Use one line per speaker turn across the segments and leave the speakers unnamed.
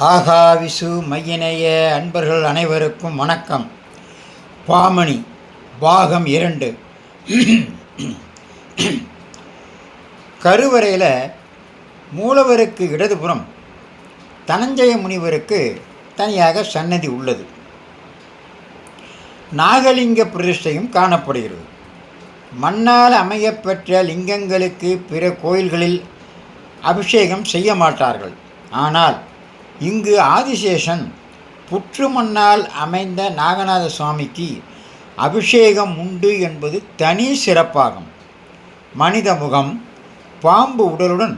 ஆகாவிசு மையினைய அன்பர்கள் அனைவருக்கும் வணக்கம். பாமணி பாகம் 2. கருவறையில் மூலவருக்கு இடதுபுறம் தனஞ்சய முனிவருக்கு தனியாக சன்னதி உள்ளது. நாகலிங்க பிரதிஷ்டையும் காணப்படுகிறது. மண்ணால் அமையப்பெற்ற லிங்கங்களுக்கு பிற கோயில்களில் அபிஷேகம் செய்ய மாட்டார்கள். ஆனால் இங்கு ஆதிசேஷன் புற்று மண்ணால் அமைந்த நாகநாத சுவாமிக்கு அபிஷேகம் உண்டு என்பது தனி சிறப்பாகும். மனித முகம், பாம்பு உடலுடன்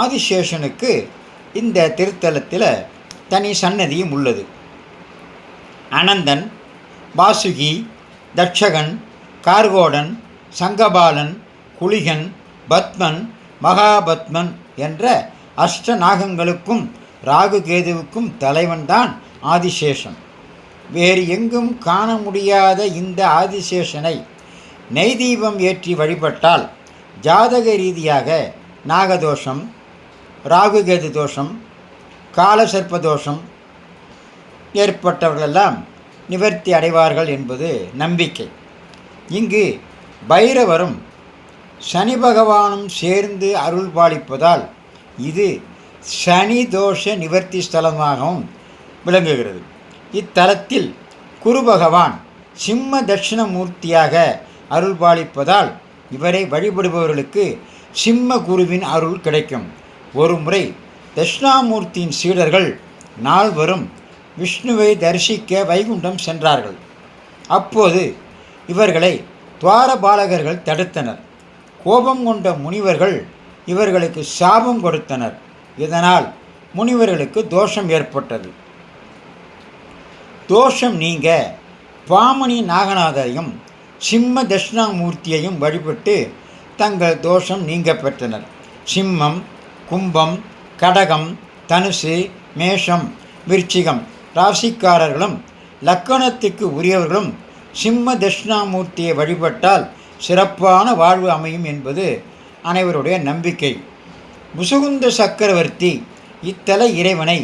ஆதிசேஷனுக்கு இந்த திருத்தலத்தில் தனி சன்னதியும் உள்ளது. அனந்தன், வாசுகி, தட்சகன், கார்கோடன், சங்கபாலன், குளிகன், பத்மன், மகாபத்மன் என்ற அஷ்ட நாகங்களுக்கும் ராகு கேதுவுக்கும் தலைவன்தான் ஆதிசேஷன். வேறு எங்கும் காண முடியாத இந்த ஆதிசேஷனை நெய் தீபம் ஏற்றி வழிபட்டால் ஜாதக ரீதியாக நாகதோஷம், ராகுகேது தோஷம், காலசர்ப்ப தோஷம் ஏற்பட்டவர்களெல்லாம் நிவர்த்தி அடைவார்கள் என்பது நம்பிக்கை. இங்கு பைரவரும் சனி பகவானும் சேர்ந்து அருள் பாலிப்பதால் இது சனி தோஷ நிவர்த்தி ஸ்தலமாகவும் விளங்குகிறது. இத்தலத்தில் குரு பகவான் சிம்ம தட்சிணமூர்த்தியாக அருள் பாலிப்பதால் இவரை வழிபடுபவர்களுக்கு சிம்ம குருவின் அருள் கிடைக்கும். ஒரு முறை தட்சிணாமூர்த்தியின் சீடர்கள் நால்வரும் விஷ்ணுவை தரிசிக்க வைகுண்டம் சென்றார்கள். அப்போது இவர்களை துவாரபாலகர்கள் தடுத்தனர். கோபம் கொண்ட முனிவர்கள் இவர்களுக்கு சாபம் கொடுத்தனர். இதனால் முனிவர்களுக்கு தோஷம் ஏற்பட்டது. தோஷம் நீங்க பாமணி நாகநாதரையும் சிம்ம தட்சிணாமூர்த்தியையும் வழிபட்டு தங்கள் தோஷம் நீங்க பெற்றனர். சிம்மம், கும்பம், கடகம், தனுசு, மேஷம், விருச்சிகம் ராசிக்காரர்களும் லக்கணத்துக்கு உரியவர்களும் சிம்ம தட்சிணாமூர்த்தியை வழிபட்டால் சிறப்பான வாழ்வு அமையும் என்பது அனைவருடைய நம்பிக்கை. முசுகுந்த சக்கரவர்த்தி இத்தல இறைவனை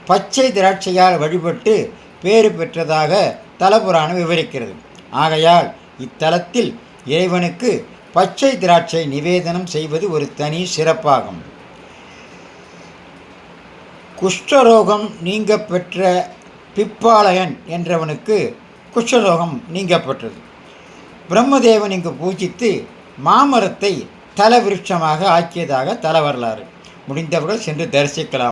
பச்சை திராட்சையால் வழிபட்டு பேறு பெற்றதாக தலபுராணம் விவரிக்கிறது. ஆகையால் இத்தலத்தில் இறைவனுக்கு பச்சை திராட்சை நிவேதனம் செய்வது ஒரு தனி சிறப்பாகும். குஷ்டரோகம் நீங்க பெற்ற பிப்பாலயன் என்றவனுக்கு குஷ்டரோகம் நீங்கப்பெற்றது. பிரம்மதேவன் இங்கு பூஜித்து மாமரத்தை தல விருட்சமாக ஆக்கியதாக தல வரலாறு. முடிந்தவர்கள் சென்று தரிசிக்கலாம்.